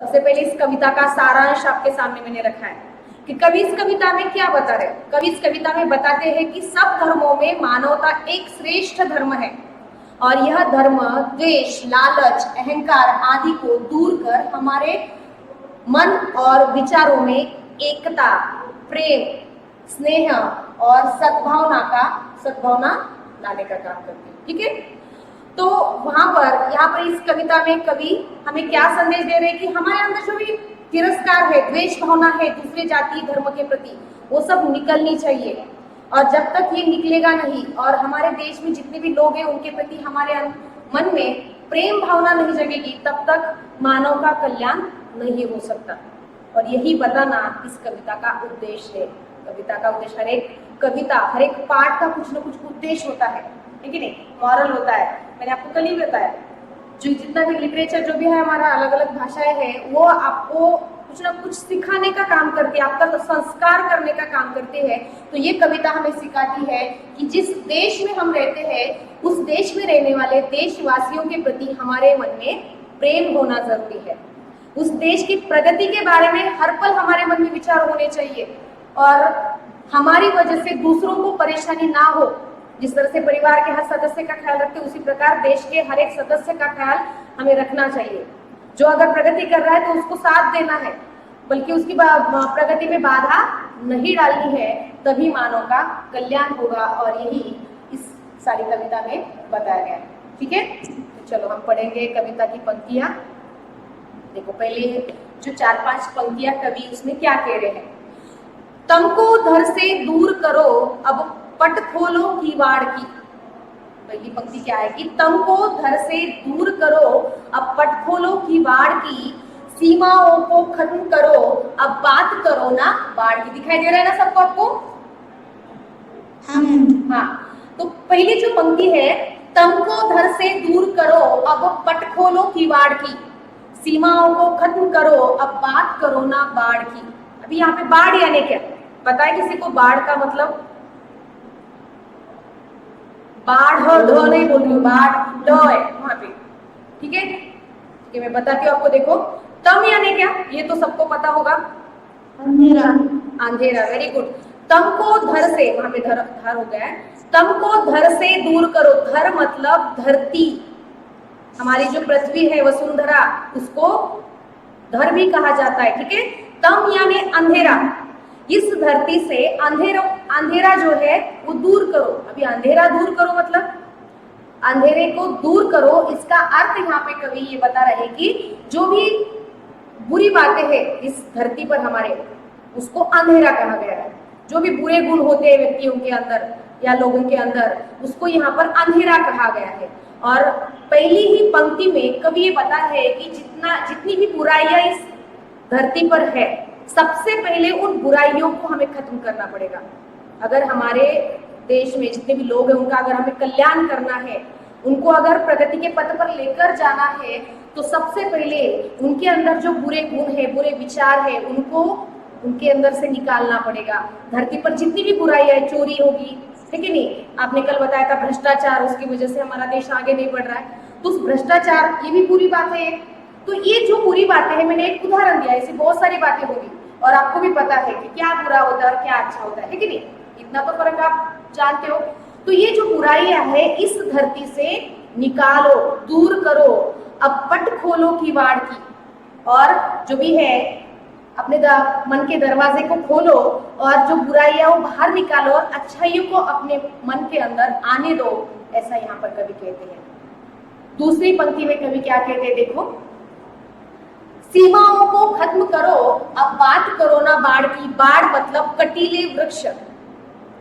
सबसे पहले इस कविता का सारांश आपके सामने मैंने रखा है कि कवि इस कविता में क्या बता रहे हैं। कवि इस कविता में बताते हैं कि सब धर्मों में मानवता एक श्रेष्ठ धर्म है और यह धर्म द्वेष, लालच, अहंकार आदि को दूर कर हमारे मन और विचारों में एकता, प्रेम, स्नेह और सद्भावना लाने का काम करती है। ठीक है, तो यहाँ पर इस कविता में कवि हमें क्या संदेश दे रहे हैं कि हमारे अंदर जो भी तिरस्कार है, द्वेष भावना है दूसरे जाति धर्म के प्रति, वो सब निकलनी चाहिए। और जब तक ये निकलेगा नहीं और हमारे देश में जितने भी लोग हैं उनके प्रति हमारे मन में प्रेम भावना नहीं जगेगी, तब तक मानव का कल्याण नहीं हो सकता। और यही बताना इस कविता का उद्देश्य है। कविता का उद्देश्य, हर एक पाठ का कुछ न कुछ उद्देश्य होता है कि नहीं, मॉरल होता है। मैंने आपको कल ही बताया, जो जितना भी लिटरेचर जो भी है हमारा, अलग अलग भाषाएं हैं, वो आपको कुछ ना कुछ सिखाने का काम करती है, आपका संस्कार करने का काम करते हैं। तो ये कविता हमें सिखाती है कि जिस देश में हम रहते हैं उस देश में रहने वाले देशवासियों के प्रति हमारे मन में प्रेम होना जरूरी है। उस देश की प्रगति के बारे में हर पल हमारे मन में विचार होने चाहिए और हमारी वजह से दूसरों को परेशानी ना हो। जिस तरह से परिवार के हर सदस्य का ख्याल रखते उसी प्रकार देश के हर एक सदस्य का ख्याल हमें रखना चाहिए। जो अगर प्रगति कर रहा है तो उसको साथ देना है, बल्कि उसकी प्रगति में बाधा नहीं डालनी है, तभी मानव का कल्याण होगा। और यही इस सारी कविता में बताया गया है। ठीक है, तो चलो हम पढ़ेंगे कविता की पंक्तियां। देखो, पहले जो 4-5 पंक्तियां कवि उसमें क्या कह रहे हैं। तमको धर से दूर करो अब पट खोलो कीवाड़ की। पहली पंक्ति क्या है कि तमको धर से दूर करो अब पट खोलो कीवाड़ की, सीमाओं को खत्म करो अब बात करो ना बाढ़ की। दिखाई दे रहा है ना सबको आपको? हाँ, तो पहली जो पंक्ति है, तमको धर से दूर करो अब पट खोलो कीवाड़ की, सीमाओं को खत्म करो अब बात करो ना बाढ़ की। अभी यहाँ पे बाढ़ यानी क्या पता है किसी को? बाढ़ का मतलब बाढ़ ढ नहीं बोल रही हूँ, बाढ़ ल है वहां पे। ठीक है, कि मैं बताती हूँ आपको। देखो, तम यानी क्या, ये तो सबको पता होगा, अंधेरा। अंधेरा, वेरी गुड। तम को धर से, वहां पे धर हो गया है, तम को धर से दूर करो। धर मतलब धरती, हमारी जो पृथ्वी है वसुंधरा, उसको धर भी कहा जाता है। ठीक है, तम यानी अंधेरा, इस धरती से अंधेरा जो है वो दूर करो। अभी अंधेरा दूर करो मतलब अंधेरे को दूर करो, इसका अर्थ यहाँ पे कवि ये बता रहे कि जो भी बुरी बातें हैं इस धरती पर हमारे, उसको अंधेरा कहा गया है। जो भी बुरे गुण होते हैं व्यक्तियों के अंदर या लोगों के अंदर, उसको यहाँ पर अंधेरा कहा गया है। और पहली ही पंक्ति में कवि ये बता है कि जितनी भी बुराइयां इस धरती पर है, सबसे पहले उन बुराइयों को हमें खत्म करना पड़ेगा। अगर हमारे देश में जितने भी लोग हैं उनका अगर हमें कल्याण करना है, उनको अगर प्रगति के पथ पर लेकर जाना है, तो सबसे पहले उनके अंदर जो बुरे गुण है, बुरे विचार है, उनको उनके अंदर से निकालना पड़ेगा। धरती पर जितनी भी बुराइयां है, चोरी होगी, ठीक है नहीं, आपने कल बताया था भ्रष्टाचार, उसकी वजह से हमारा देश आगे नहीं बढ़ रहा है। तो उस भ्रष्टाचार, ये भी बुरी बात है। तो ये जो बुरी बातें हैं, मैंने एक उदाहरण दिया, ऐसी बहुत सारी बातें होगी और आपको भी पता है कि क्या बुरा होता है और क्या अच्छा होता है कि नहीं, इतना तो फर्क आप जानते हो। तो ये जो बुराइयां है इस धरती से निकालो, दूर करो, अब पट खोलो कीवाड़ की, और जो भी है अपने मन के दरवाजे को खोलो और जो बुराइयां वो बाहर निकालो और अच्छाइयों को अपने मन के अंदर आने दो, ऐसा यहाँ पर कवि कहते हैं। दूसरी पंक्ति में कवि क्या कहते हैं, देखो, सीमाओं को खत्म करो अब बात करो ना बाढ़ की। बाढ़ मतलब कटीले वृक्ष,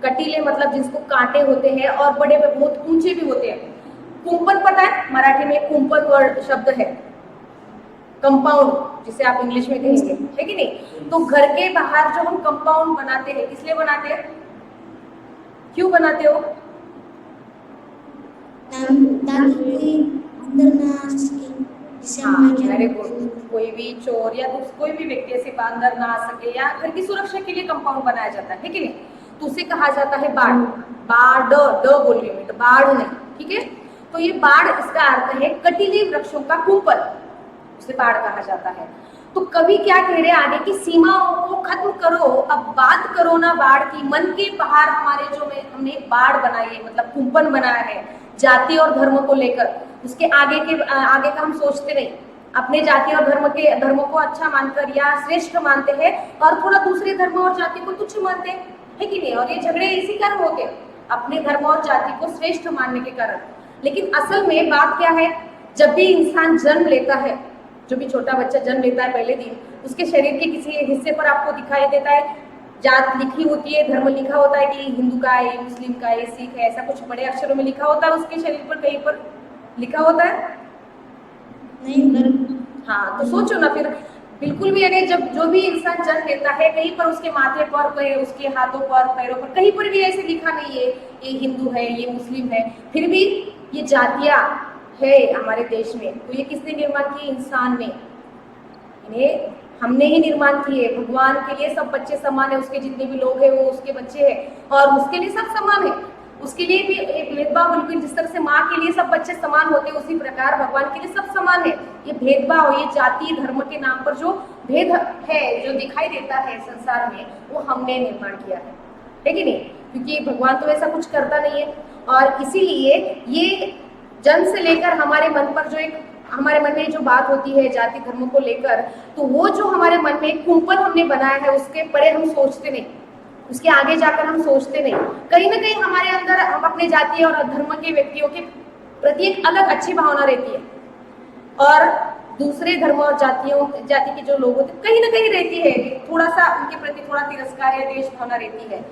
कटीले मतलब जिसको कांटे होते हैं और बड़े बहुत ऊंचे भी होते हैं। कुंपन पता है, मराठी में कुंपन वर्ड शब्द है, कंपाउंड जिसे आप इंग्लिश में कहेंगे, है कि नहीं। तो घर के बाहर जो हम कंपाउंड बनाते हैं, किस लिए बनाते हैं, क्यों बनाते हो? अरे कोई भी चोर या कोई भी व्यक्ति ऐसे अंदर ना आ सके, या घर की सुरक्षा के लिए कंपाउंड बनाया जाता है कि नहीं। तो उसे कहा जाता है बाढ़। बाढ़ ड बोल रही हूँ, बाढ़ नहीं, ठीक है। तो ये बाढ़, इसका अर्थ है कटीले वृक्षों का कुंपन, उसे बाढ़ कहा जाता है। तो कवि क्या कह रहे हैं आगे की सीमाओं को खत्म करो, अब बात करो ना बाढ़ की। मन के बाहर हमारे जो में हमने एक बाढ़ बनाई है, मतलब कुंपन बनाया है जाति और धर्म को लेकर, उसके आगे का हम सोचते नहीं। अपने जाति और धर्म को अच्छा मानकर या श्रेष्ठ मानते हैं और थोड़ा दूसरे धर्म और जाति को तुच्छ मानते हैं, है कि नहीं। और ये झगड़े इसी कारण होते हैं, अपने धर्म और जाति को श्रेष्ठ मानने के कारण। लेकिन असल में बात क्या है, जब भी इंसान जन्म लेता है, जो भी छोटा बच्चा जन्म लेता है पहले दिन, उसके शरीर के किसी हिस्से पर आपको दिखाई देता है जात लिखी होती है, धर्म लिखा होता है कि हिंदू का है, मुस्लिम का है, सिख है, ऐसा कुछ बड़े अक्षरों में लिखा होता है उसके शरीर पर, कहीं पर लिखा होता है नहीं। हाँ, तो सोचो ना फिर, बिल्कुल भी अगर जब जो भी इंसान जन्म लेता है कहीं पर उसके माथे पर, उसके हाथों पर, पैरों पर, कहीं पर भी ऐसे लिखा नहीं है ये हिंदू है, ये मुस्लिम है। फिर भी ये जातियां है हमारे देश में, तो ये किसने निर्माण की? इंसान ने। इन्हें हमने ही निर्माण किए। भगवान के लिए सब बच्चे समान है, उसके जितने भी लोग हैं वो उसके बच्चे हैं और उसके लिए सब समान है। उसके लिए भी एक भेदभाव, बिल्कुल जिस तरह से माँ के लिए सब बच्चे समान होते हैं उसी प्रकार भगवान के लिए सब समान है। ये भेदभाव, ये जाति धर्म के नाम पर जो भेद है, जो दिखाई देता है संसार में, वो हमने निर्माण किया है कि नहीं? क्योंकि भगवान तो ऐसा कुछ करता नहीं है। और इसीलिए ये जन्म से लेकर हमारे मन पर जो एक हमारे मन में जो बात होती है जाति धर्म को लेकर, तो वो जो हमारे मन में एक कुंपन हमने बनाया है उसके परे हम सोचते नहीं, उसके आगे जाकर हम सोचते नहीं। कहीं ना कहीं हमारे अंदर हम अपने जाति और धर्म के व्यक्तियों के प्रति एक अलग अच्छी भावना रहती है और दूसरे धर्म और जाति के जो लोग होते कहीं ना कहीं रहती है, थोड़ा सा उनके प्रति थोड़ा तिरस्कार या द्वेष भावना रहती है।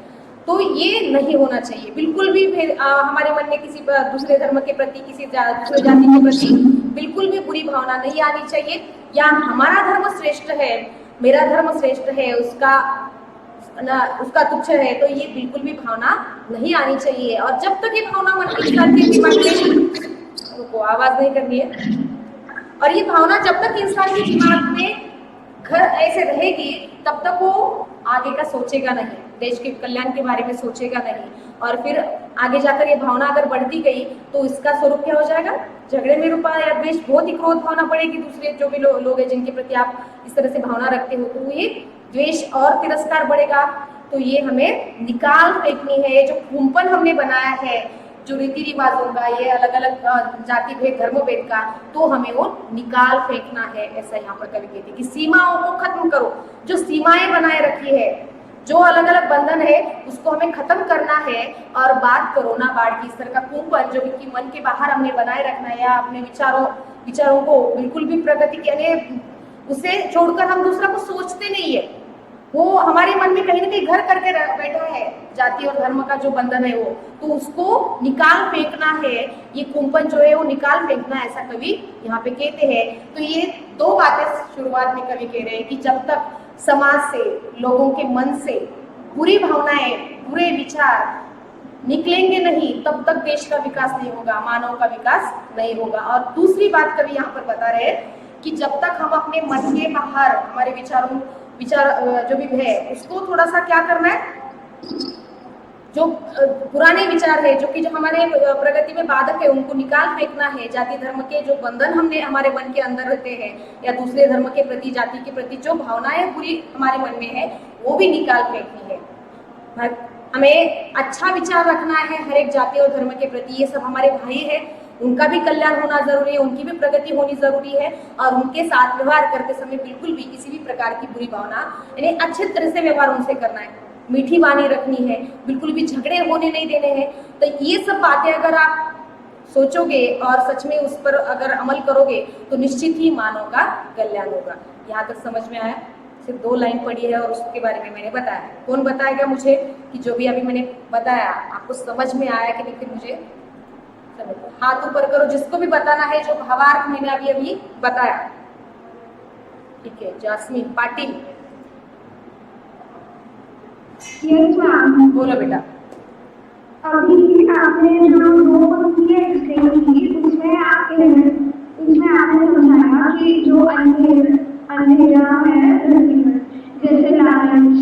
तो ये नहीं होना चाहिए बिल्कुल भी। हमारे मन में किसी दूसरे धर्म के प्रति, किसी दूसरे जाति के प्रति बिल्कुल भी बुरी भावना नहीं आनी चाहिए। या हमारा धर्म श्रेष्ठ है, मेरा धर्म श्रेष्ठ है, उसका तुच्छ है, तो ये बिल्कुल भी भावना नहीं आनी चाहिए। और जब तक ये भावना मन के दिमाग में, को आवाज नहीं करनी है, और ये भावना जब तक इंसान के दिमाग में घर ऐसे रहेगी तब तक वो आगे का सोचेगा नहीं, देश के कल्याण के बारे में सोचेगा नहीं। और फिर आगे जाकर ये भावना अगर बढ़ती गई तो इसका स्वरूप क्या हो जाएगा? झगड़े में रूपा या द्वेष, बहुत ही क्रोध भावना बढ़ेगी। दूसरे जो भी लोग हैं जिनके प्रति आप इस तरह से भावना रखते हो, तो ये द्वेष और तिरस्कार बढ़ेगा। तो ये हमें निकाल फेंकनी है। ये जो कुंपन हमने बनाया है, जो रीति रिवाजों का, ये अलग अलग जाति भेद धर्म भेद का, तो हमें वो निकाल फेंकना है। ऐसा यहाँ पर कवि कहते हैं कि सीमाओं को खत्म करो। जो सीमाएं बनाए रखी है, जो अलग अलग बंधन है, उसको हमें खत्म करना है। और बात करो ना बाढ़ की, इस तरह का कुंपन जो कि मन के बाहर हमने बनाए रखना है, या अपने विचारों को बिल्कुल भी प्रगति के उसे छोड़कर हम दूसरा को सोचते नहीं है। वो हमारे मन में कहीं ना कहीं घर करके बैठा है, जाति और धर्म का जो बंधन है वो, तो उसको निकाल फेंकना है। ये कुंपन जो है वो निकाल फेंकना, ऐसा कवि यहाँ पे कहते हैं। तो ये दो बातें शुरुआत में कवि कह रहे हैं कि जब तक समाज से, लोगों के मन से बुरी भावनाएं, बुरे विचार निकलेंगे नहीं, तब तक देश का विकास नहीं होगा, मानव का विकास नहीं होगा। और दूसरी बात कवि यहाँ पर बता रहे हैं कि जब तक हम अपने मन के बाहर हमारे विचार जो भी है उसको थोड़ा सा क्या करना है, जो पुराने विचार है, जो हमारे प्रगति में बाधक है, उनको निकाल फेंकना है। जाति धर्म के जो बंधन हमने हमारे मन के अंदर रहते हैं, या दूसरे धर्म के प्रति, जाति के प्रति जो भावनाएं बुरी हमारे मन में है, वो भी निकाल फेंकनी है। हमें अच्छा विचार रखना है हर एक जाति और धर्म के प्रति। ये सब हमारे भाई है, उनका भी कल्याण होना जरूरी है, उनकी भी प्रगति होनी जरूरी है। और उनके साथ व्यवहार करते समय बिल्कुल भी किसी भी प्रकार की बुरी भावना, यानी अच्छे तरह से व्यवहार उनसे करना है, मीठी वाणी रखनी है, बिल्कुल भी झगड़े होने नहीं देने हैं। तो ये सब बातें अगर आप सोचोगे और सच में उस पर अगर अमल करोगे तो निश्चित ही मानव का कल्याण होगा। यहाँ तक समझ में आया? सिर्फ 2 लाइन पढ़ी है और उसके बारे में मैंने बताया। कौन बताएगा मुझे कि जो भी अभी मैंने बताया आपको समझ में आया कि नहीं? फिर मुझे हाथ ऊपर करो जिसको भी बताना है, जो भावार्थ मैंने अभी बताया। ठीक है, जास्मीन पाटिल। बोलो बेटा। अभी आपने जो 2 पंक्तियां एक्सप्लेन की, उसमें आपने समझाया कि जो अंधेरा है धरती में, जैसे लालच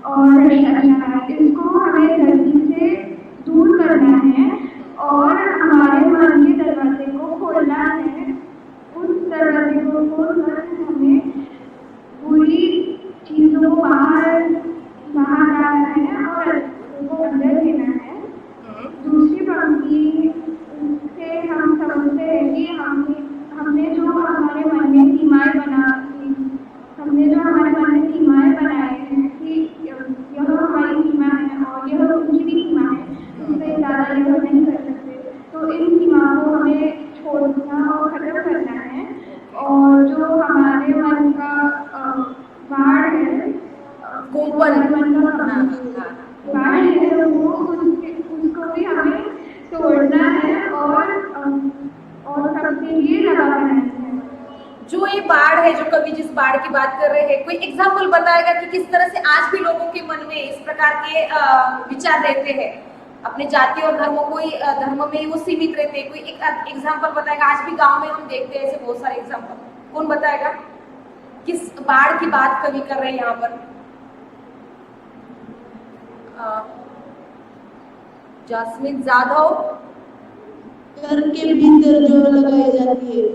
और भ्रष्टाचार, इसको हमें धरती से दूर करना है और हमारे मन के दरवाजे को खोलना है। उस दरवाजे को खोलकर आने वाली का बाढ़ है, कुंपन। हाँ, हाँ हाँ बाढ़ है वो उसको भी हमें तोड़ना है और सबके लिए लगा करना है। जो ये बाढ़ है, जो कवि जिस बाढ़ की बात कर रहे हैं, कोई एग्जाम्पल बताएगा कि किस तरह से आज भी लोगों के मन में इस प्रकार के विचार रहते हैं, अपने जाति और धर्मों को ही धर्म में ही वो सीमित रहते हैं। कोई एक एग्जाम्पल बताएगा? आज भी गांव में हम देखते हैं ऐसे बहुत सारे एग्जाम्पल। कौन बताएगा किस बाढ़ की बात कवि कर रहे हैं यहाँ पर? जास्मिन जाधव। घर के भीतर जो लगाई जाती है।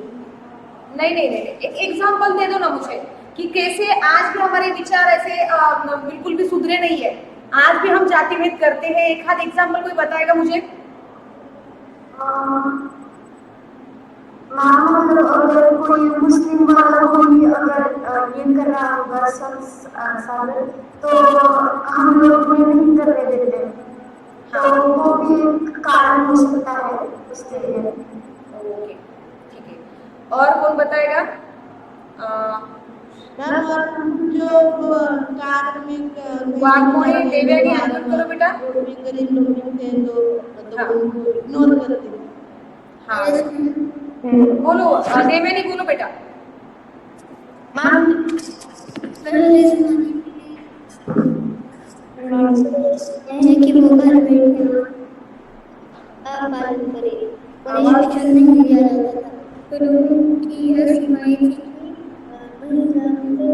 नहीं नहीं नहीं, एक एग्जाम्पल दे दो ना मुझे कि कैसे आज भी हमारे विचार ऐसे बिल्कुल भी सुधरे नहीं है, आज भी हम जाति भेद करते हैं। एक आध एग्जाम्पल कोई बताएगा मुझे? मतलब अगर कोई मुस्लिम वाला कोई अगर ये कर रहा होगा सागर, तो हम लोग में नहीं करने देते हैं, तो वो भी एक कारण हो सकता है उसके लिए। ओके ठीक है, और कौन बताएगा? जो कार्मिक वाग्मोही देवयानी अनम्यूट करो बेटा। गरीब लोग मिलते हैं तो उनको इग्नोर करते हैं। हाँ बोलो देवयानी, बोलो बेटा। है कि वो घर में पालन करे, उन्हें शिक्षण नहीं दिया जाता था, तो लोगों की यह सीमाएं थी कि महिलाओं को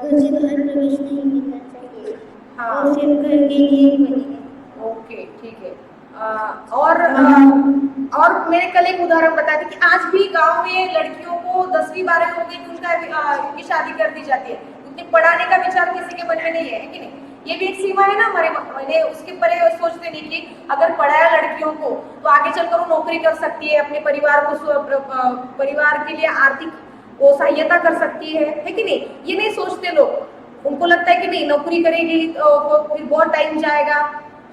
घर से बाहर प्रवेश नहीं मिलना चाहिए। हाँ। और सिर्फ घर के लिए ही बनी है। ओके ठीक है। और मैंने कल एक उदाहरण बताया था कि आज भी गांव में लड़कियों को 10वीं 12वीं हो गई कि उनकी शादी कर दी जाती है, उनके पढ़ाने का विचार किसी के मन में नहीं है कि नहीं? ये भी एक सीमा है ना हमारे, मैंने उसके परे सोचते नहीं कि अगर पढ़ाया लड़कियों को तो आगे चलकर वो नौकरी कर सकती है, अपने परिवार को परिवार के लिए आर्थिक वो सहायता कर सकती है कि नहीं? ये नहीं सोचते लोग। उनको लगता है कि नहीं, नौकरी करेगी तो फिर बहुत टाइम जाएगा,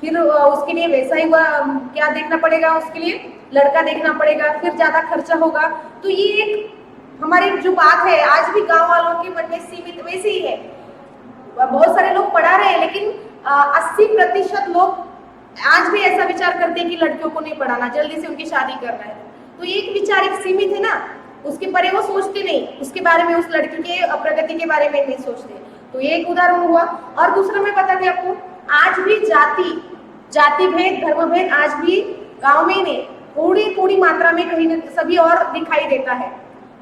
फिर उसके लिए वैसा ही क्या देखना पड़ेगा, उसके लिए लड़का देखना पड़ेगा, फिर ज्यादा खर्चा होगा। तो ये एक हमारी जो बात है आज भी गांव वालों के मन में सीमित वैसे ही है। बहुत सारे लोग पढ़ा रहे हैं लेकिन 80% लोग आज भी ऐसा विचार करते हैं कि लड़कियों को नहीं पढ़ाना, जल्दी से उनकी शादी करना है। तो ये एक विचार एक सीमित है ना, उसके परे वो सोचते नहीं, उसके बारे में, उस लड़की के प्रगति के बारे में नहीं सोचते। तो ये एक उदाहरण हुआ। और दूसरा मैं बताती आपको, आज भी जाति भेद, धर्म भेद आज भी गांव में नहीं, थोड़ी मात्रा में कहीं न सभी और दिखाई देता है,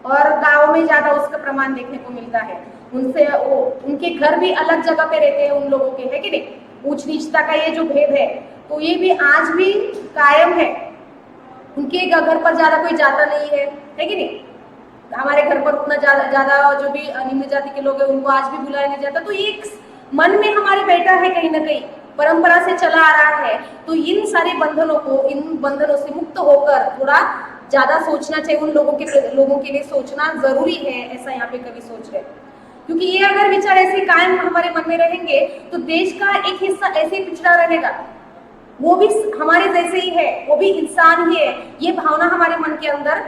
और गांव में ज्यादा उसका प्रमाण देखने को मिलता है। उनके घर भी अलग जगह पे रहते हैं उन लोगों के, है कि नहीं? ऊंच नीचता का ये जो भेद है तो ये भी आज भी कायम है। उनके घर पर ज्यादा कोई जाता नहीं है कि नहीं? हमारे घर पर उतना ज्यादा जो भी निम्न जाति के लोग हैं उनको आज भी बुलाया नहीं जाता। तो ये मन में हमारे बैठा है, कहीं ना कहीं परंपरा से चला आ रहा है। तो इन सारे इन बंधनों से मुक्त होकर थोड़ा ज्यादा सोचना चाहिए, उन लोगों के लिए सोचना जरूरी है, ऐसा यहाँ पे कवि सोच रहे। क्योंकि ये अगर विचार ऐसे कायम हमारे मन में रहेंगे तो देश का एक हिस्सा ऐसे ही पिछड़ा रहेगा, वो भी हमारे जैसे ही है, वो भी इंसान ही है। ये भावना हमारे मन के अंदर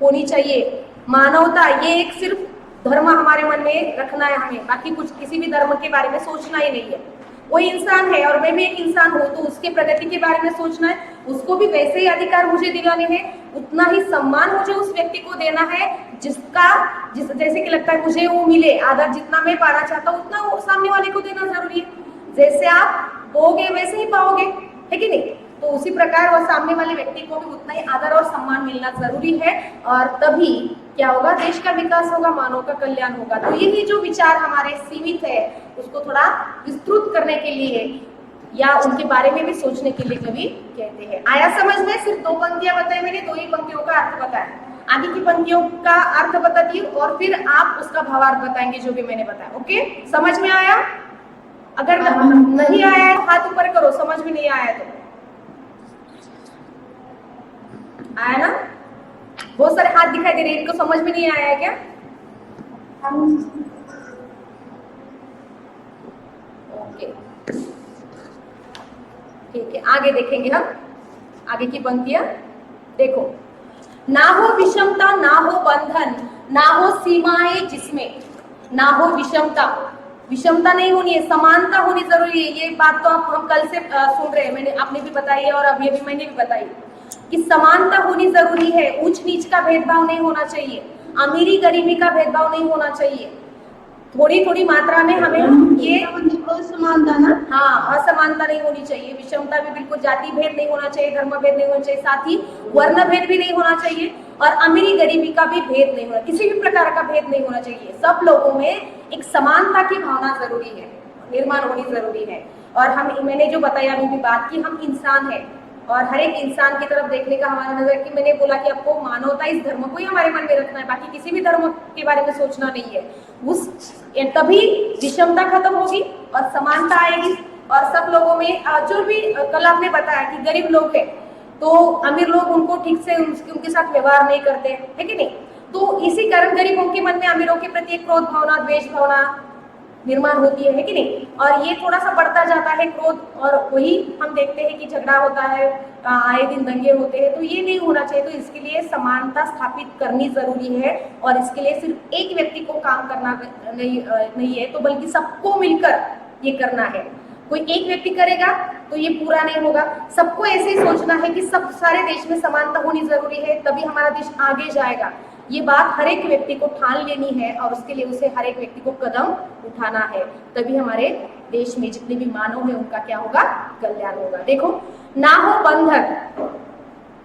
होनी चाहिए। मानवता, ये एक सिर्फ धर्म हमारे मन में रखना है हमें, बाकी कुछ किसी भी धर्म के बारे में सोचना ही नहीं है। वो इंसान है और मैं भी एक इंसान हूँ, तो उसके प्रगति के बारे में सोचना है, उसको भी वैसे ही अधिकार मुझे दिलाने हैं, उतना ही सम्मान मुझे उस व्यक्ति को देना है जैसे कि लगता है मुझे वो मिले, आदर जितना मैं पाना चाहता हूँ उतना वो सामने वाले को देना जरूरी है। जैसे आप बोगे वैसे ही पाओगे, है कि नहीं? तो उसी प्रकार वो सामने वाले व्यक्ति को भी उतना ही आदर और सम्मान मिलना जरूरी है, और तभी क्या होगा, देश का विकास होगा, मानव का कल्याण होगा। तो यही जो विचार हमारे सीमित है उसको थोड़ा विस्तृत करने के लिए या उनके बारे में भी सोचने के लिए कवि कहते हैं। आया समझ में? सिर्फ 2 पंक्तियां बताई मैंने, 2 ही पंक्तियों का अर्थ बताया, आगे की पंक्तियों का अर्थ बताती हूँ और फिर आप उसका भावार्थ बताएंगे जो भी मैंने बताया। ओके, समझ में आया? अगर नहीं आया है तो हाथ ऊपर करो, समझ में नहीं आया तो। आया ना? बहुत सारे हाथ दिखाई दे रहे हैं, इनको समझ में नहीं आया है क्या? ओके ठीक है, आगे देखेंगे हम, आगे की पंक्तियां देखो। ना हो विषमता, ना हो बंधन, ना हो सीमाएं जिसमें, ना हो विषमता। विषमता नहीं होनी है, समानता होनी जरूरी है। ये बात तो आप हम कल से सुन रहे हैं, मैंने आपने भी बताई है और अभी अभी मैंने भी बताई कि समानता होनी जरूरी है। ऊंच नीच का भेदभाव नहीं होना चाहिए, अमीरी गरीबी का भेदभाव नहीं होना चाहिए। थोड़ी थोड़ी मात्रा में हमें ये असमानता ना, हाँ, असमानता नहीं होनी चाहिए, विषमता भी बिल्कुल, जाति भेद नहीं होना चाहिए, धर्म भेद नहीं होना चाहिए, साथ ही वर्ण भेद भी नहीं होना चाहिए और अमीरी गरीबी का भी भेद नहीं होना, किसी भी प्रकार का भेद नहीं होना चाहिए। सब लोगों में एक समानता की भावना जरूरी है, निर्माण होनी जरूरी है। और हम, मैंने जो बताया अभी भी बात की, हम इंसान है और हर एक इंसान की तरफ देखने का हमारा नजर, कि मैंने बोला कि आपको मानवता, इस धर्म को ही हमारे मन में रखना है, बाकी किसी भी धर्म के बारे में सोचना नहीं है। उस तभी विषमता खत्म होगी और समानता आएगी और सब लोगों में जो भी कल आपने बताया कि गरीब लोग हैं तो अमीर लोग उनको ठीक से उनके साथ व्यवहार नहीं करते, है कि नहीं? तो इसी कारण गरीबों के मन में अमीरों के प्रति एक क्रोध भावना, द्वेष भावना निर्माण होती है कि नहीं? और ये थोड़ा सा बढ़ता जाता है क्रोध, और वही हम देखते हैं कि झगड़ा होता है, आए दिन दंगे होते हैं। तो ये नहीं होना चाहिए। तो इसके लिए समानता स्थापित करनी जरूरी है और इसके लिए सिर्फ एक व्यक्ति को काम करना नहीं है, तो बल्कि सबको मिलकर ये करना है। कोई एक व्यक्ति करेगा तो ये पूरा नहीं होगा, सबको ऐसे ही सोचना है कि सब सारे देश में समानता होनी जरूरी है, तभी हमारा देश आगे जाएगा। ये बात हर एक व्यक्ति को ठान लेनी है और उसके लिए उसे हर एक व्यक्ति को कदम उठाना है, तभी हमारे देश में जितने भी मानव है उनका क्या होगा, कल्याण होगा। देखो, ना हो बंधन।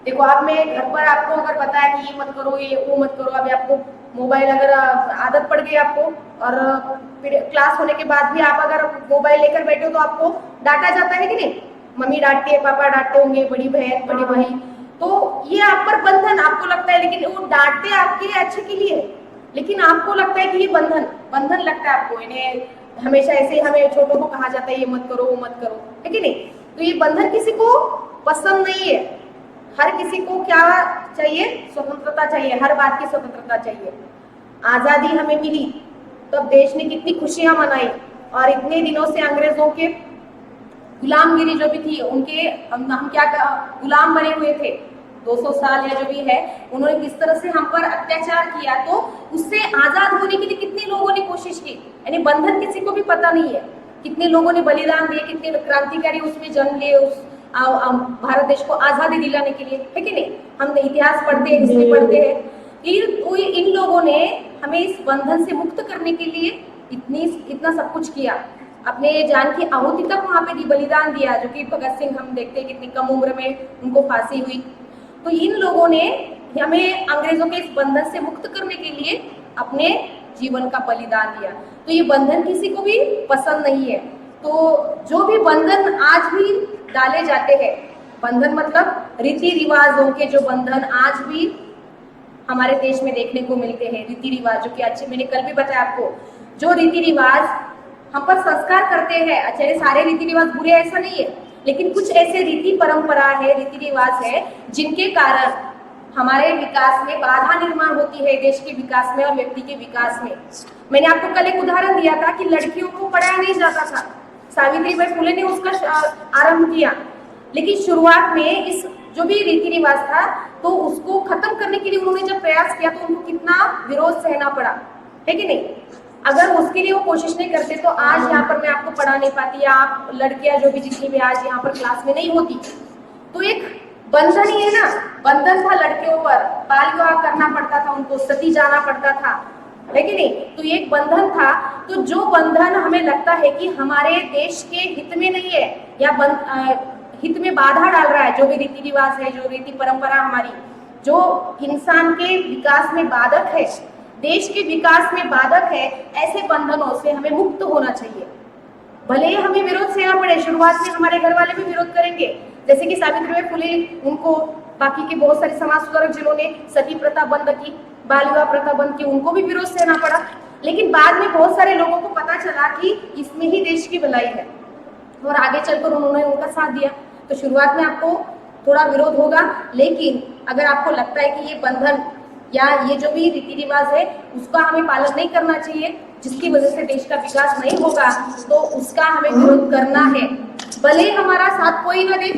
देखो, आप में घर पर आपको अगर पता है कि ये मत करो, ये वो मत करो, अभी आपको मोबाइल अगर आदत पड़ गई आपको, और फिर क्लास होने के बाद भी आप अगर मोबाइल लेकर बैठे हो तो आपको डांटा जाता है कि नहीं? मम्मी डांटती है, पापा डांटते होंगे, बड़ी बहन, बड़ी भाई, तो ये आप पर बंधन आपको लगता है, लेकिन वो डांटते आपके लिए अच्छे के लिए, लेकिन आपको लगता है कि ये बंधन लगता है आपको। इन्हें हमेशा ऐसे हमें छोटों को कहा जाता है ये मत करो, वो मत करो, है कि नहीं? तो ये बंधन किसी को पसंद नहीं है। हर किसी को क्या चाहिए? स्वतंत्रता चाहिए, हर बात की स्वतंत्रता चाहिए। आजादी हमें मिली तब देश ने कितनी खुशियां मनाई, और इतने दिनों से अंग्रेजों के गुलामगिरी जो भी थी, उनके हम क्या गुलाम बने हुए थे 200 साल या जो भी है, उन्होंने किस तरह से हम पर अत्याचार किया, तो उससे आजाद होने के लिए कितने लोगों ने कोशिश की। यानी बंधन किसी को भी पता नहीं है, कितने लोगों ने बलिदान दिए, कितने क्रांतिकारी उसमें जन्म लिए उस भारत देश को आजादी दिलाने के लिए, है कि नहीं? हम इतिहास पढ़ते हैं, हिस्ट्री पढ़ते हैं। इन लोगों ने हमें इस बंधन से मुक्त करने के लिए इतना सब कुछ किया, अपने जान की आहुति तक वहां पे दी, बलिदान दिया। जो कि भगत सिंह हम देखते हैं कितनी कम उम्र में उनको फांसी हुई। तो इन लोगों ने हमें अंग्रेजों के इस बंधन से मुक्त करने के लिए अपने जीवन का बलिदान दिया। तो ये बंधन किसी को भी पसंद नहीं है। तो जो भी बंधन आज भी डाले जाते हैं, बंधन मतलब रीति रिवाजों के जो बंधन आज भी हमारे देश में देखने को मिलते हैं, रीति रिवाज जो कि अच्छे, मैंने कल भी बताया आपको, जो रीति रिवाज हम पर संस्कार करते हैं। अच्छा, सारे रीति रिवाज बुरे ऐसा नहीं है, लेकिन कुछ ऐसे रीति परंपरा है, रीति रिवाज है, जिनके कारण हमारे विकास में बाधा निर्माण होती है, देश के विकास में और व्यक्ति के विकास में। मैंने आपको कल एक उदाहरण दिया था कि लड़कियों को पढ़ाया नहीं जाता था, सावित्रीबाई फुले ने उसका आरंभ किया, लेकिन शुरुआत में इस जो भी रीति रिवाज था तो उसको खत्म करने के लिए उन्होंने जब प्रयास किया तो उनको कितना विरोध सहना पड़ा, है कि नहीं? अगर उसके लिए वो कोशिश नहीं करते तो आज यहाँ पर मैं आपको पढ़ा नहीं पाती, या आप लड़कियां जो भी जितनी भी आज यहाँ पर क्लास में नहीं होती। तो एक बंधन ही है ना, बंधन था लड़कियों पर, बाल विवाह करना पड़ता था, उनको सती जाना पड़ता था, है कि नहीं? तो ये एक बंधन था। तो जो बंधन हमें लगता है कि हमारे देश के हित में नहीं है या हित में बाधा डाल रहा है, जो भी रीति रिवाज है, जो रीति परंपरा हमारी, जो इंसान के विकास में बाधक है, देश के विकास में बाधक है, ऐसे बंधनों से हमें मुक्त होना चाहिए। भले ही हमें विरोध सहना पड़े, शुरुआत में हमारे घर वाले भी विरोध करेंगे, जैसे कि सावित्रीबाई फुले, उनको बाकी के बहुत सारे समाज सुधारक जिन्होंने सती प्रथा बंद की, बाल विवाह प्रथा बंद की, उनको भी विरोध सहना पड़ा। लेकिन बाद में बहुत सारे लोगों को पता चला कि इसमें ही देश की भलाई है और आगे चलकर उन्होंने उनका साथ दिया। तो शुरुआत में आपको थोड़ा विरोध होगा, लेकिन अगर आपको लगता है कि ये बंधन या ये जो भी रीति रिवाज है उसका हमें पालन नहीं करना चाहिए, जिसकी वजह से देश का विकास नहीं होगा, तो उसका हमें विरोध करना है। भले हमारा साथ कोई ना दे,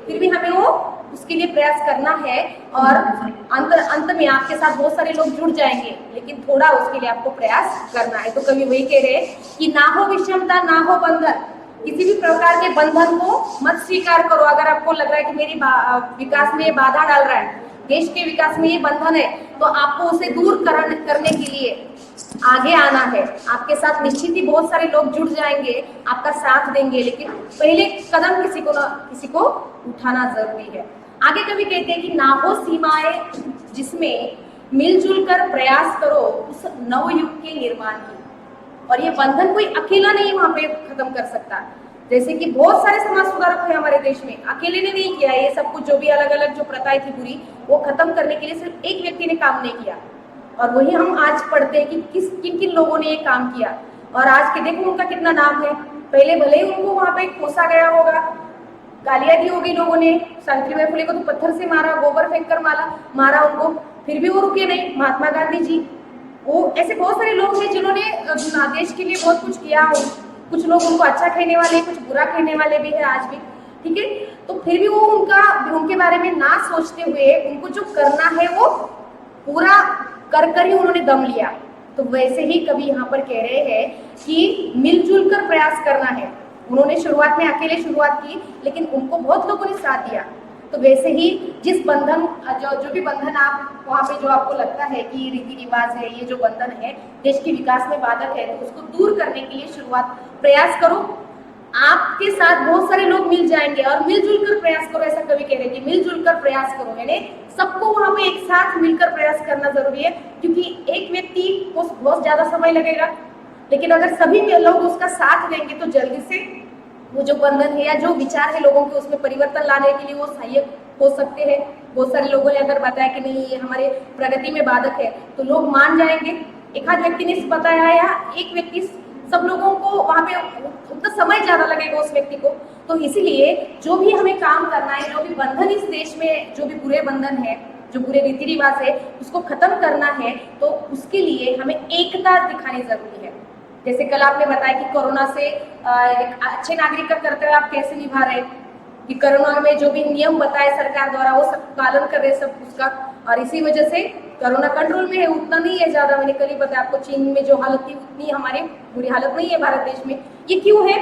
फिर भी हमें वो उसके लिए प्रयास करना है और अंत में आपके साथ बहुत सारे लोग जुड़ जाएंगे, लेकिन थोड़ा उसके लिए आपको प्रयास करना है। तो कवि वही कह रहे हैं कि ना हो विषमता, ना हो बंधन, किसी भी प्रकार के बंधन को मत स्वीकार करो। अगर आपको लग रहा है कि मेरी विकास में ये बाधा डाल रहा है, देश के विकास में ये बंधन है, तो आपको उसे दूर करने के लिए आगे आना है। आपके साथ निश्चित ही बहुत सारे लोग जुड़ जाएंगे, आपका साथ देंगे, लेकिन पहले कदम किसी को उठाना जरूरी है। आगे कभी कहते हैं कि ना हो सीमाएं जिसमें मिलजुल कर प्रयास करो उस नवयुग के निर्माण की। और ये बंधन कोई अकेला नहीं वहां पे खत्म कर सकता। जैसे कि बहुत सारे समाज सुधारक हैं हमारे देश में, अकेले ने नहीं किया ये सब कुछ, जो भी अलग अलग जो प्रथाएं थी बुरी, वो खत्म करने के लिए सिर्फ एक व्यक्ति ने काम नहीं किया। और वही हम आज पढ़ते हैं कि किन किन लोगों ने ये काम किया, और आज के देखो उनका कितना नाम है। पहले भले ही उनको वहां पे कोसा गया होगा, गालियां दी होगी लोगों ने, सावित्रीबाई फुले को तो पत्थर से मारा, गोबर फेंक कर मारा उनको, फिर भी वो रुके नहीं। महात्मा गांधी जी, वो ऐसे बहुत सारे लोग हैं जिन्होंने देश के लिए बहुत कुछ किया हो। कुछ लोग उनको अच्छा कहने वाले, कुछ बुरा कहने वाले भी है आज भी, ठीक है। तो फिर भी वो उनके बारे में ना सोचते हुए उनको जो करना है वो पूरा कर ही उन्होंने दम लिया। तो वैसे ही कवि यहाँ पर कह रहे हैं कि मिलजुल कर प्रयास करना है। उन्होंने शुरुआत में अकेले शुरुआत की, लेकिन उनको बहुत लोगों ने साथ दिया। तो वैसे ही जिस बंधन जो भी बंधन आप वहाँ पे जो आपको लगता है कि रीति रिवाज है, ये जो बंधन है देश के विकास में बाधक है, तो उसको दूर करने के लिए शुरुआत प्रयास करो। आपके साथ बहुत सारे लोग मिल जाएंगे और मिलजुल कर प्रयास करो। ऐसा कवि कह रहे हैं कि मिलजुल कर प्रयास करो, यानी सबको वहां पे एक साथ मिलकर प्रयास करना जरूरी है। क्योंकि एक व्यक्ति को बहुत ज्यादा समय लगेगा, लेकिन अगर सभी लोग उसका साथ देंगे तो जल्दी से वो जो बंधन है या जो विचार है लोगों के, उसमें परिवर्तन लाने के लिए वो सहायक हो सकते हैं। बहुत सारे लोगों ने अगर बताया कि नहीं ये हमारे प्रगति में बाधक है, तो लोग मान जाएंगे। एक आध व्यक्ति ने बताया या एक व्यक्ति, सब लोगों को वहां पे उतना समय ज्यादा लगेगा उस व्यक्ति को। तो इसीलिए जो भी हमें काम करना है, जो भी बंधन इस देश में, जो भी बुरे बंधन है, जो बुरे रीति रिवाज है, उसको खत्म करना है, तो उसके लिए हमें एकता दिखानी जरूरी है। जैसे कल आपने बताया कि कोरोना से एक अच्छे नागरिक का कर्तव्य आप कैसे निभा रहे, कि कोरोना में जो भी नियम बताए सरकार द्वारा वो सब पालन कर रहे सब उसका, और इसी वजह से कोरोना कंट्रोल में है, उतना नहीं है ज्यादा। मैंने कल ही बताया आपको, चीन में जो हालत थी उतनी हमारी बुरी हालत नहीं है भारत देश में। ये क्यों है?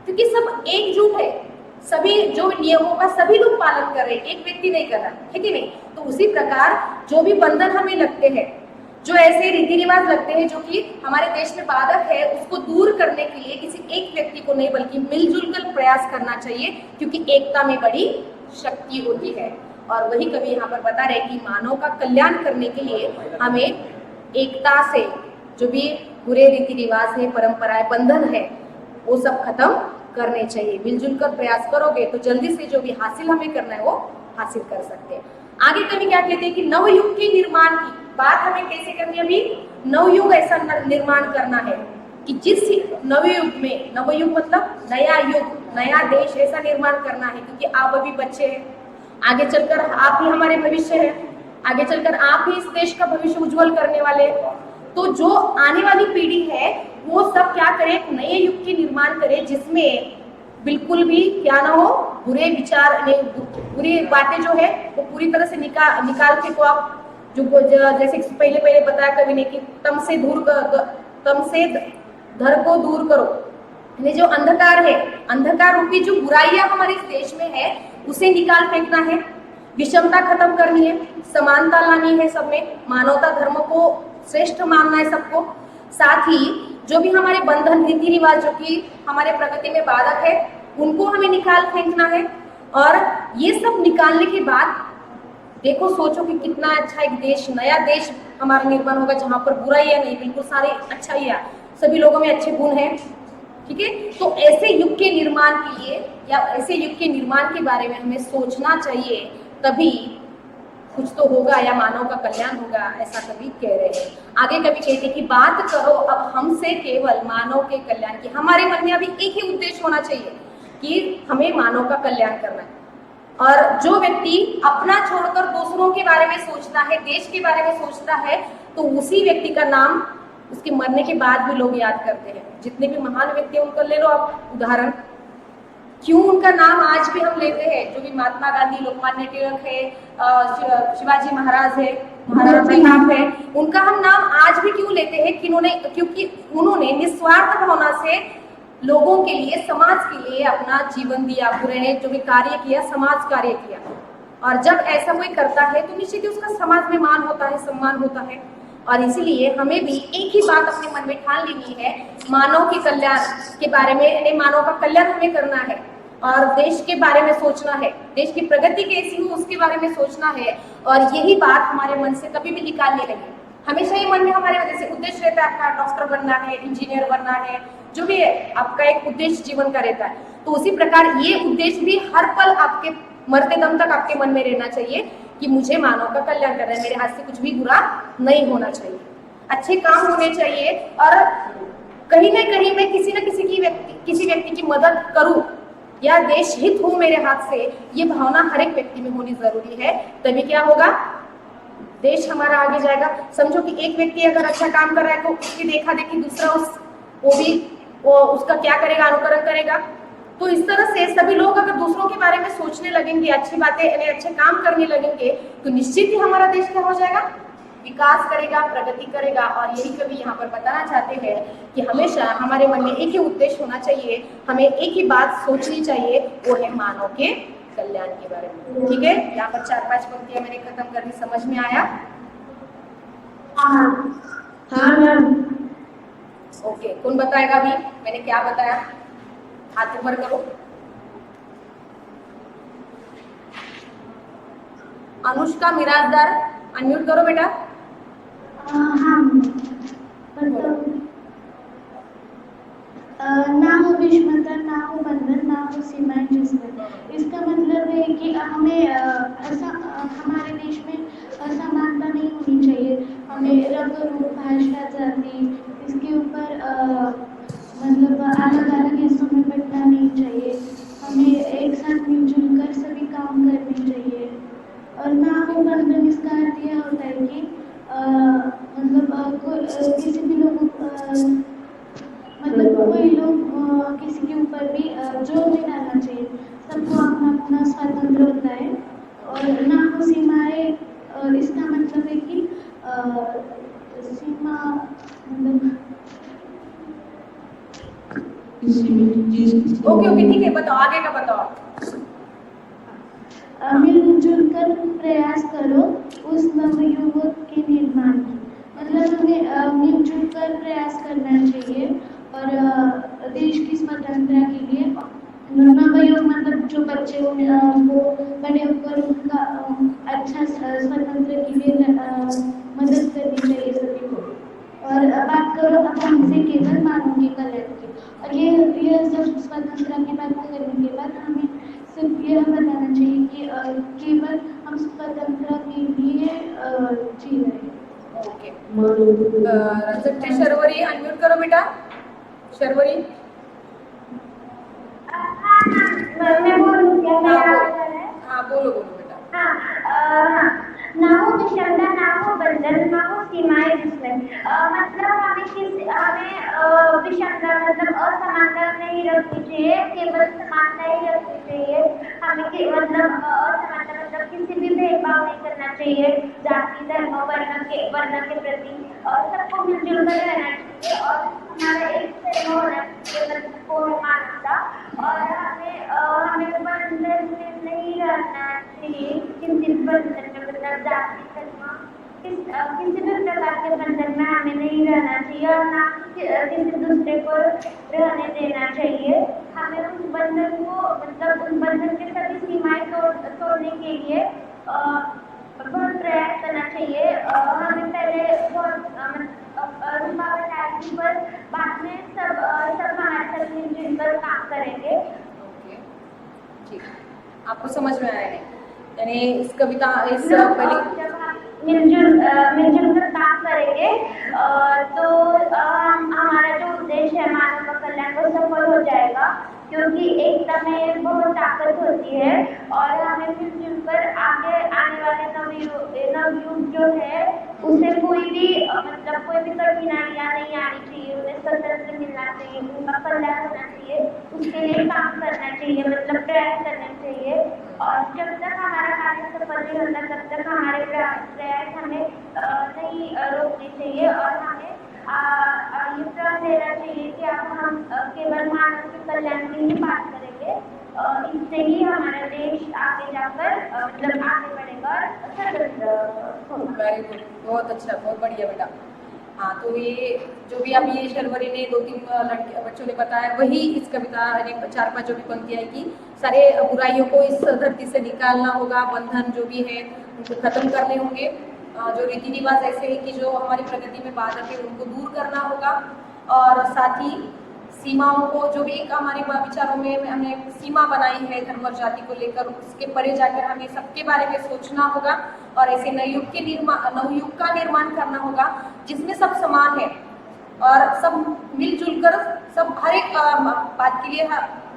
क्योंकि सब एकजुट है, सभी जो नियमों का सभी लोग पालन कर रहे हैं, एक व्यक्ति नहीं कर रहा है कि नहीं। तो उसी प्रकार जो भी बंधन हमें लगते हैं, जो ऐसे रीति रिवाज लगते हैं जो कि हमारे देश में बाधक है, उसको दूर करने के लिए किसी एक व्यक्ति को नहीं बल्कि मिलजुल कर प्रयास करना चाहिए, क्योंकि एकता में बड़ी शक्ति होती है। और वही कवि यहाँ पर बता रहे कि मानव का कल्याण करने के लिए हमें एकता से जो भी बुरे रीति रिवाज है, परंपराएं, बंधन है, वो सब खत्म करने चाहिए। मिलजुल कर प्रयास करोगे तो जल्दी से जो भी हासिल हमें करना है वो हासिल कर सकते हैं। आगे कवि क्या कहते हैं कि नवयुग के निर्माण की बात हमें कैसे करनी है? अभी नवयुग ऐसा निर्माण करना है कि जिस नवयुग में, नवयुग मतलब नया युग, नया देश ऐसा निर्माण करना है। क्योंकि आप अभी बच्चे हैं, आगे चलकर आप ही हमारे भविष्य है, आगे चलकर आप ही इस देश का भविष्य उज्जवल करने वाले। तो जो आने वाली पीढ़ी है वो सब क्या करे, नए युग के निर्माण करे जिसमें बिल्कुल भी क्या ना हो, बुरे विचार, बुरी बातें जो है वो पूरी तरह से निकाल के को आप जो जैसे पहले बताया कवि ने कि तम से धर को दूर करो, यानी जो अंधकार है, अंधकार रूपी जो बुराइयां हमारे इस देश में है उसे निकाल फेंकना है, विषमता खत्म करनी है, समानता लानी है, सब में मानवता धर्म को श्रेष्ठ मानना है सबको। साथ ही जो भी हमारे बंधन रीति रिवाज जो कि हमारे प्रगति में बाधक है उनको हमें निकाल फेंकना है। और ये सब निकालने के बाद देखो, सोचो कि कितना अच्छा एक देश, नया देश हमारा निर्माण होगा जहाँ पर बुराइयां नहीं, बिल्कुल सारे अच्छाइयां, सभी लोगों में अच्छे गुण हैं, ठीक है। तो ऐसे युग के निर्माण के लिए या ऐसे युग के निर्माण के बारे में हमें सोचना चाहिए, तभी कुछ तो होगा या मानव का कल्याण होगा, ऐसा कवि कह रहे हैं। आगे कवि कहते हैं कि बात करो अब हमसे केवल मानव के कल्याण की। हमारे मन में अभी एक ही उद्देश्य होना चाहिए कि हमें मानव का कल्याण करना है। और जो व्यक्ति अपना छोड़कर दूसरों के बारे में सोचता है, देश के बारे में सोचता है, तो उसी व्यक्ति का नाम उसके मरने के बाद भी लोग याद करते हैं। जितने भी महान व्यक्ति हैं उनका ले लो आप उदाहरण, क्यों उनका नाम आज भी हम लेते हैं, जो भी महात्मा गांधी, लोकमान्य तिलक है, शिवाजी महाराज है, महाराणा प्रताप है, उनका हम नाम आज भी क्यों लेते हैं क्योंकि उन्होंने निस्वार्थ भावना से लोगों के लिए, समाज के लिए अपना जीवन दिया, पूरे ने जो भी कार्य किया, समाज कार्य किया। और जब ऐसा कोई करता है तो निश्चित ही उसका समाज में मान होता है, सम्मान होता है। और इसीलिए हमें भी एक ही बात अपने मन में ठान लेनी है, मानव के कल्याण के बारे में, यानी मानव का कल्याण हमें करना है और देश के बारे में सोचना है, देश की प्रगति कैसी हो उसके बारे में सोचना है। और यही बात हमारे मन से कभी भी निकालने लगे। हमेशा ये मन में हमारे वजह से उद्देश्य रहता है, आपका डॉक्टर बनना है, इंजीनियर बनना है, जो भी है आपका एक उद्देश्य जीवन का रहता है। तो उसी प्रकार ये उद्देश्य भी हर पल आपके मरते दम तक आपके मन में रहना चाहिए कि मुझे मानव का कल्याण करना है, मेरे हाथ से कुछ भी बुरा नहीं होना चाहिए, अच्छे काम होने चाहिए और कहीं ना कहीं मैं किसी व्यक्ति की मदद करूं या देश हित हो मेरे हाथ से, ये भावना हर एक व्यक्ति में होनी जरूरी है। तभी क्या होगा, देश हमारा आगे जाएगा। समझो कि एक व्यक्ति अगर अच्छा काम कर रहा है तो उसकी देखा देखी दूसरा वो उसका क्या करेगा, अनुकरण करेगा। तो इस तरह से सभी लोग अगर दूसरों के बारे में सोचने लगेंगे, अच्छी बातें यानी अच्छे काम करने लगेंगे, तो निश्चित ही हमारा देश क्या हो जाएगा, विकास करेगा, प्रगति करेगा। और यही कभी यहाँ पर बताना चाहते हैं कि हमेशा हमारे मन में एक ही उद्देश्य होना चाहिए, हमें एक ही बात सोचनी चाहिए, वो है मानव के कल्याण के बारे में। ठीक है, यहाँ पर 4-5 पंक्तियां मैंने खत्म कर दी, समझ में आया? हाँ मैम। ओके, कौन बताएगा अभी मैंने क्या बताया? हाथ ऊपर करो। अनुष्का मिराजदार, अनम्यूट करो बेटा। हाँ, मतलब ना हो विषमता, ना हो बंधन, ना हो सीमाएं जिसमें। इसका मतलब है कि हमें हमारे देश में असमानता नहीं होनी चाहिए। हमें रंग, रूप, भाषा, जाति इसके ऊपर मतलब अलग अलग हिस्सों में बंटना नहीं चाहिए। हमें एक साथ मिलजुल कर सभी काम करने चाहिए। और ना हो बंधन, इसका अर्थ यह होता है कि मतलब किसी भी लोग मतलब कोई लोग किसी के ऊपर भी जोर नहीं डालना चाहिए। सबको अपना अपना स्वतंत्र होता है। और ना हो सीमाएं, इसका मतलब है कि सीमा मतलब ओके, ठीक है, बताओ आगे का बताओ। मिलजुल कर प्रयास करो उस नवयुवक के निर्माण की। मतलब हमें मिलजुल कर प्रयास करना चाहिए और देश की स्वतंत्रता के लिए। नवयुवक मतलब जो बच्चे वो बड़े होकर उनका अच्छा स्वतंत्र के लिए मदद करनी चाहिए सभी को। और बात करो अपन से केवल मानव के कल्याण की। और ये सब स्वतंत्रता की बात करने के बाद हमें सिर्फ यह बताना चाहिए कि केवल हम स्वतंत्रता के लिए जी रहे हैं। ओके, शर्वरी अनम्यूट करो बेटा। शर्वरी, मैं बोलूं क्या? हाँ बोलो बेटा। ना हो विषमता, ना हो बंधन, ना हो सीमाएं जिसमें। मतलब हमें विषमता मतलब असमानता नहीं रखनी चाहिए, केवल समानता ही रखनी चाहिए। हमें मतलब असमानता मतलब किसी भी भेदभाव नहीं करना चाहिए जाति, धर्म, वर्ण के प्रति। सबको मिलजुल कर रहना चाहिए और हमारा एक धर्म होना चाहिए, मतलब मानवता। और हमें बंधन में नहीं रहना चाहिए, किसी बंधन में मतलब जाति, धर्म, किसी भी प्रकार के बंधन में हमें नहीं रहना चाहिए और ना किसी दूसरे को रहने देना चाहिए। हमें उस बंधन को मतलब उस बंधन के सभी सीमाएं तोड़ने के लिए बहुत प्रयास करना चाहिए। हमें पहले रुकावट आएगी पर बाद में सब हमारे साथ मिलजुल कर काम करेंगे। ओके, ठीक, आपको समझ में आया? यानी इस कविता मिलजुल कर काम करेंगे तो हमारा जो उद्देश्य है मानव का कल्याण वो सफल हो जाएगा। क्योंकि एकता में बहुत ताकत होती है और हमें मिलजुल कर आगे आने वाले नवयुग जो है उसे कोई भी कठिनाइयां नहीं आनी चाहिए, उन्हें स्वतंत्र मिलना चाहिए, उनका कल्याण होना चाहिए, उसके लिए काम करना चाहिए, मतलब प्रयास करने चाहिए। और जब तक हमारा कार्य सफल नहीं होता तब तक हमारे प्रयास हमें नहीं रोकने चाहिए और हमें ये प्रण लेना चाहिए कि अब हम केवल मानव के कल्याण की ही बात करेंगे। इससे ही हमारा देश आगे जाकर मतलब आगे बढ़ेगा और स्वतंत्र होगा। वेरी गुड, बहुत अच्छा, बहुत बढ़िया बेटा। हाँ, तो ये जो भी आप ये शर्वरी ने 2-3 लड़के बच्चों ने बताया वही इस कविता ने 4-5 जो भी पंक्तियाँ की, सारे बुराइयों को इस धरती से निकालना होगा, बंधन जो भी है उनको खत्म करने होंगे, जो रीति रिवाज ऐसे है कि जो हमारी प्रगति में बाधक है उनको दूर करना होगा, और साथ ही सीमाओं को जो भी एक हमारे विचारों में हमने सीमा बनाई है धर्म और जाति को लेकर, उसके परे जाकर हमें सबके बारे में सोचना होगा और ऐसे नवयुग का निर्माण करना होगा जिसमें सब समान है और सब मिलजुल कर सब हर एक बात के लिए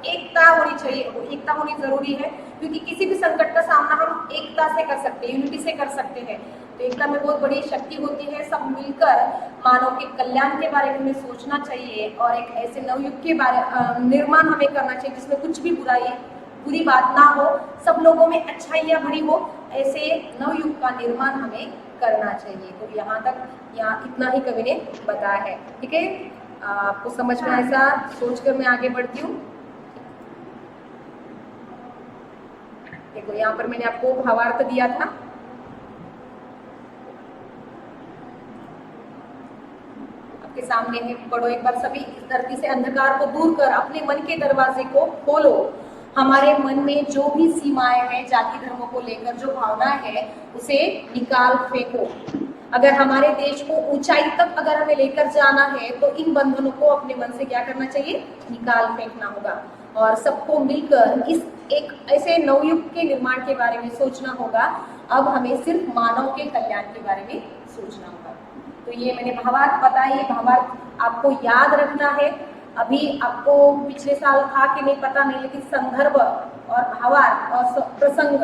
एकता होनी चाहिए, एकता होनी जरूरी है, क्योंकि किसी भी संकट का सामना हम एकता से कर सकते हैं, यूनिटी से कर सकते हैं। तो एकता में बहुत बड़ी शक्ति होती है। सब मिलकर मानव के कल्याण के बारे में हमें सोचना चाहिए और एक ऐसे नवयुग के बारे निर्माण हमें करना चाहिए जिसमें कुछ भी बुरी बात ना हो, सब लोगों में अच्छाइयाँ भरी हो, ऐसे नवयुग का निर्माण हमें करना चाहिए। तो यहाँ इतना ही कवि ने बताया है। ठीक है, आपको समझ में ऐसा सोचकर मैं आगे बढ़ती हूँ। देखो यहाँ पर मैंने आपको भावार्थ दिया था, आपके सामने है, पढ़ो एक बार सभी। इस धरती से अंधकार को दूर कर अपने मन के दरवाजे को खोलो, हमारे मन में जो भी सीमाएं हैं जाति धर्मों को लेकर जो भावना है उसे निकाल फेंको। अगर हमारे देश को ऊंचाई तक अगर हमें लेकर जाना है तो इन बंधनों को अपने मन से क्या करना चाहिए, निकाल फेंकना होगा और सबको मिलकर इस एक ऐसे नवयुग के निर्माण के बारे में सोचना होगा। अब हमें सिर्फ मानव के कल्याण के बारे में सोचना होगा। तो ये मैंने भावार्थ बताया, ये भावार्थ आपको याद रखना है। अभी आपको पिछले साल था कि नहीं पता नहीं, लेकिन संदर्भ और भावार्थ और प्रसंग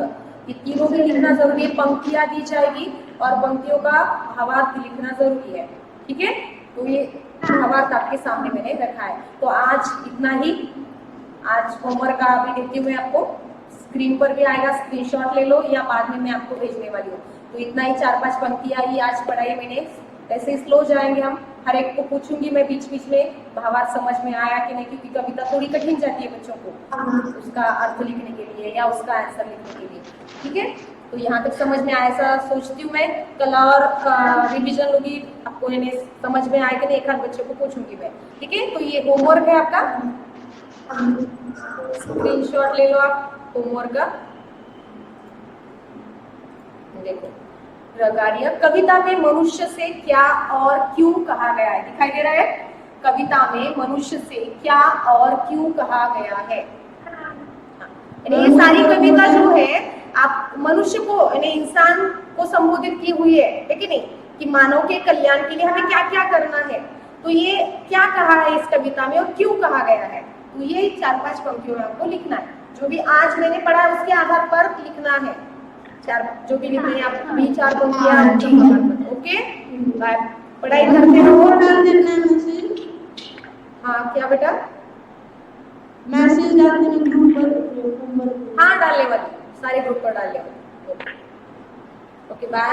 ये तीनों भी लिखना जरूरी है। पंक्तियां दी जाएगी और पंक्तियों का भावार्थ लिखना जरूरी है। ठीक है, तो ये भावार्थ आपके सामने मैंने रखा है। तो आज इतना ही। आज होमवर्क का अभी देती हूँ मैं आपको, स्क्रीन पर भी आएगा, स्क्रीनशॉट ले लो या बाद में मैं आपको भेजने वाली हूँ। तो इतना ही 4-5 पंक्तियां ही आज पढ़ाई मैंने। ऐसे स्लो जाएंगे हम, हर एक को पूछूंगी मैं बीच बीच में भावार्थ समझ में आया कि नहीं, क्योंकि कविता थोड़ी कठिन जाती है बच्चों को उसका अर्थ लिखने के लिए या उसका आंसर लिखने के लिए। ठीक है, तो यहाँ तक समझ में आया ऐसा सोचती हूँ मैं। कल और रिविजन होगी, आपको इन्हें समझ में आया कि नहीं, एक आध बच्चों को पूछूंगी मैं। ठीक है, तो ये होमवर्क है आपका, स्क्रीनशॉट ले लो आप होमवर्क का। देखो रगाड़िया, कविता में मनुष्य से क्या और क्यों कहा गया है, दिखाई दे रहा है? कविता में मनुष्य से क्या और क्यों कहा गया है। ये सारी कविता जो है आप मनुष्य को यानी इंसान को संबोधित की हुई है कि नहीं, कि मानव के कल्याण के लिए हमें क्या क्या करना है। तो ये क्या कहा है इस कविता में और क्यों कहा गया है, तो ये 4-5 पंक्तियों में आपको लिखना है। जो भी आज मैंने पढ़ा उसके आधार पर लिखना है। जो भी लिखना है आप अभी 4 पंक्तियां। Okay, bye. पढ़ाई करते रहो। हाँ क्या बेटा, मैसेज डाल देना ग्रुप पर। हाँ डालने वाली, सारे ग्रुप पर डालने वाली। Okay bye.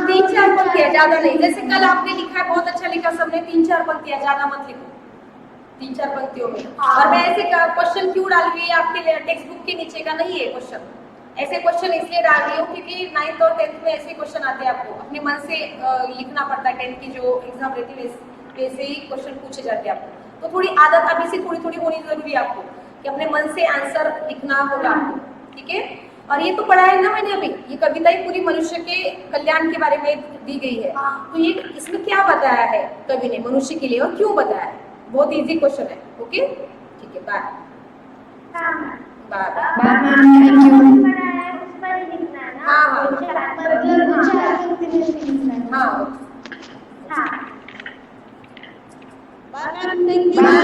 3-4 पंक्तियां, ज्यादा नहीं। जैसे कल आपने लिखा है बहुत अच्छा लिखा सबने, 3-4 पंक्तियां, ज्यादा मत लिखो 3-4 पंक्तियों में। और मैं ऐसे क्वेश्चन क्यों डाल रही है आपके टेक्स्ट बुक के नीचे का नहीं है क्वेश्चन, ऐसे क्वेश्चन इसलिए डाल रही हूँ क्योंकि 9th और 10th में ऐसे क्वेश्चन आते हैं, आपको अपने मन से लिखना पड़ता है। 10th की जो एग्जाम रहती है वैसे ही क्वेश्चन पूछे जाते हैं आपको, तो थोड़ी आदत अभी से थोड़ी होनी जरूरी है आपको कि अपने मन से आंसर लिखना होगा आपको। ठीक है, और ये तो पढ़ा है ना मैंने अभी, ये कविता ही पूरी मनुष्य के कल्याण के बारे में दी गई है। तो ये इसमें क्या बताया है कवि ने मनुष्य के लिए और क्यों बताया है, बहुत इजी क्वेश्चन है। ओके ठीक है, बाय बाय बाय। हाँ हाँ Bye.